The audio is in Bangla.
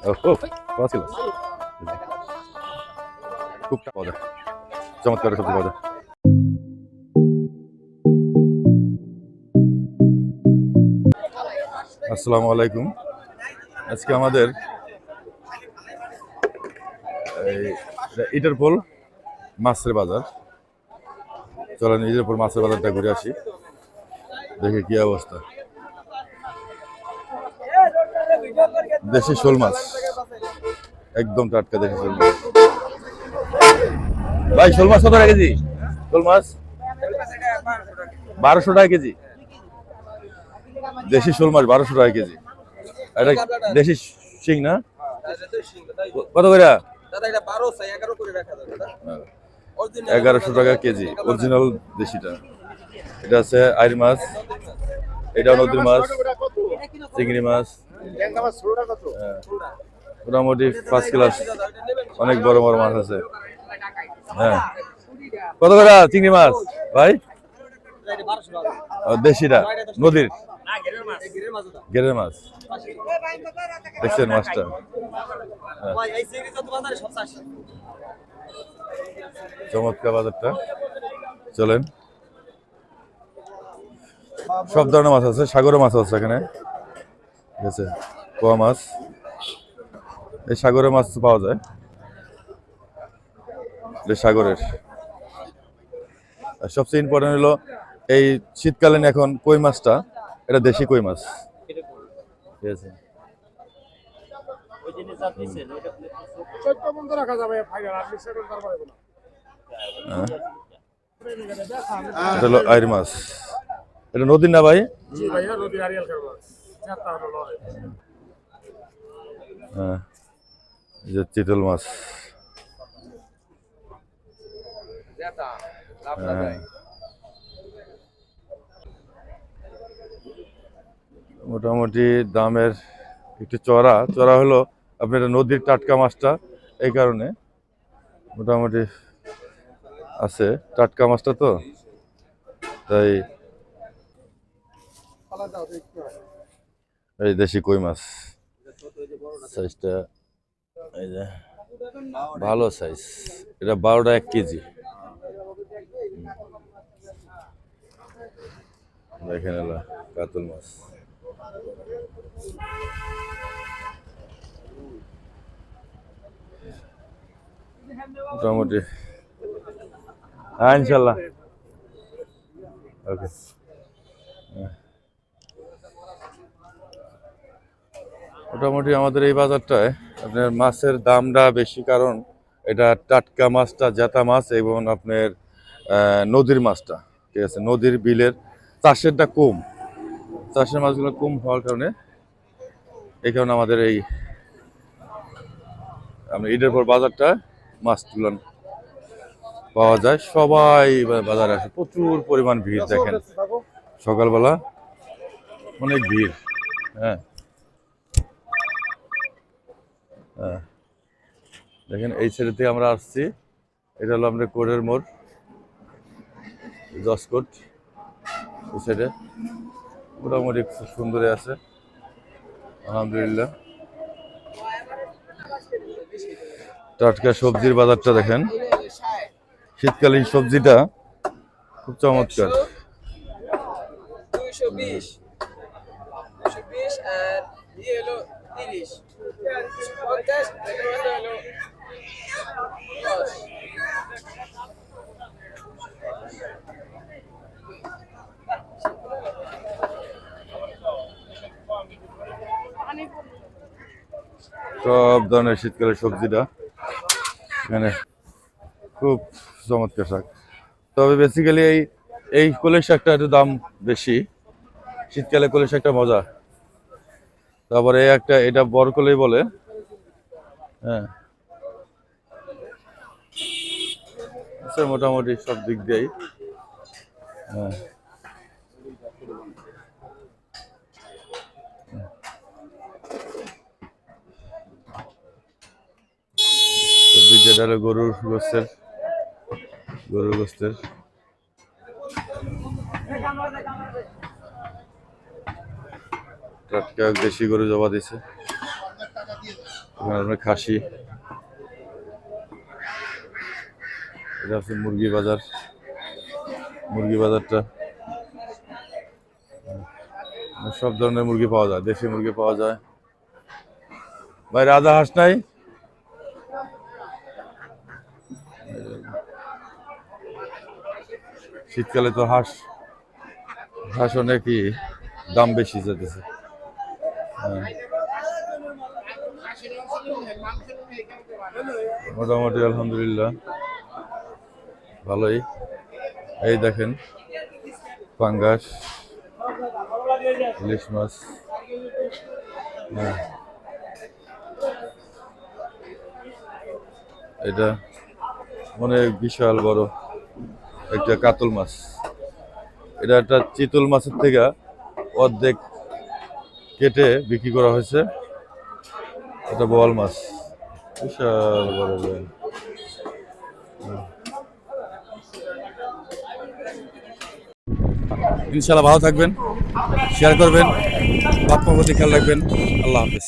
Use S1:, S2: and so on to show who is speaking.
S1: ছিল খুব পাওয়া যায়, চমৎকার সবজি পাওয়া যায়। আসসালামু আলাইকুম। আজকে আমাদের ইটার পোল মাছের বাজার। চলেন ইটার পোল মাছের বাজারটা ঘুরে আসি, দেখে কি অবস্থা। দেশি শোল মাছ, একদম টাটকা দেশি শোল মাছ। ভাই শোল মাছ কত টাকা কেজি? শোল মাছ 1200 টাকা কেজি। দেশি শোল মাছ 1200 টাকা কেজি। এটা দেশি শিং না? কত করে? 1100 টাকা কেজি অরিজিনাল দেশিটা। এটা আছে আইর মাছ, এটা নদীর মাছ, চিংড়ি মাছ, মোটামুটি ফার্স্ট ক্লাস, অনেক বড় বড় মাছ আছে। হ্যাঁ, কত করে চিংড়ি মাছ ভাই? দেশিটা নদীর গেরের মাছ, দেখছেন মাছটা? চমৎকার বাজারটা। চলেন, সব ধরনের মাছ আছে, সাগরের মাছ আছে এখানে, ঠিক আছে? পোয়া মাছ, এই সাগরের মাছ পাওয়া যায়, সাগরের। আর সবচেয়ে ইম্পর্টেন্ট হলো এই শীতকালীন এখন কই মাছটা, এটা দেশি কই মাছ, ঠিক আছে? এটা হলো আইর মাছ, এটা নদীর না ভাই? হ্যাঁ, এই যে চিতল মাছ। মোটামুটি দামের একটু চড়া চড়া হলো আপনার নদীর টাটকা মাছটা, এই কারণে মোটামুটি আছে টাটকা মাছটা তো, তাই। এই দেশি কই মাছ সাইজটা, এই যে ভালো সাইজ, এটা 12 টাকা 1 কেজি। দেখেন এলা কাতল মাছ, মোটামুটি। হ্যাঁ ইনশাল্লাহ, ওকে। মোটামুটি আমাদের এই বাজারটায় আপনার মাছের দামটা বেশি, কারণ এটা টাটকা মাছটা জেতা মাছ এবং আপনার নদীর মাছটা, ঠিক আছে? নদীর বিলের চাষেরটা কম, চাষের মাছগুলো কম হওয়ার কারণে, এই কারণে আমাদের এই আমরা ঈদের পর বাজারটা মাছগুলো পাওয়া যায়। সবাই বাজারে আসে, প্রচুর পরিমাণ ভিড়। দেখেন সকালবেলা অনেক ভিড়। হ্যাঁ, দেখেন এই সাইড থেকে আমরা আসছি, এটা হলো আমাদের কোটের মোড়, জসকোট। এই সাইডে মোটামুটি খুব সুন্দরই আছে, আলহামদুলিল্লাহ। টাটকা সবজির বাজারটা দেখেন, শীতকালীন সবজিটা খুব চমৎকার। সব ধরনের শীতকালের সবজিটা এখানে খুব চমৎকার শাক। তবে বেসিক্যালি এই কলের শাকটা একটু দাম বেশি, শীতকালে কলের শাকটা মজা। তারপরে একটা এটা বরকলাই বলে, হ্যাঁ। মোটামুটি সব দিক দিয়েই, হ্যাঁ। যেটা হলো গরুর গোস্তের টাটকা দেশি গরু জবা দিছে। এখানে আপনার খাসি, এটা হচ্ছে মুরগি বাজার। মুরগি বাজারটা সব ধরনের মুরগি পাওয়া যায়, দেশি মুরগি পাওয়া যায়। ভাই রাজা হাঁস নাই? শীতকালে তো হাঁস হাঁস অনেকই দাম বেশি যেতেছে। হ্যাঁ, মোটামুটি আলহামদুলিল্লাহ ভালোই। এই দেখেন পাঙ্গাস, ইলিশ মাছ। হ্যাঁ, এটা অনেক বিশাল বড় একটা কাতল মাছ। এটা একটা চিতল মাছের থেকে অর্ধেক কেটে বিক্রি করা হয়েছে। এটা বোয়াল মাছ, বিশাল বড় বোয়াল। ইনশাআল্লাহ ভালো থাকবেন, শেয়ার করবেন, আপনার প্রতি খেয়াল রাখবেন। আল্লাহ হাফেজ।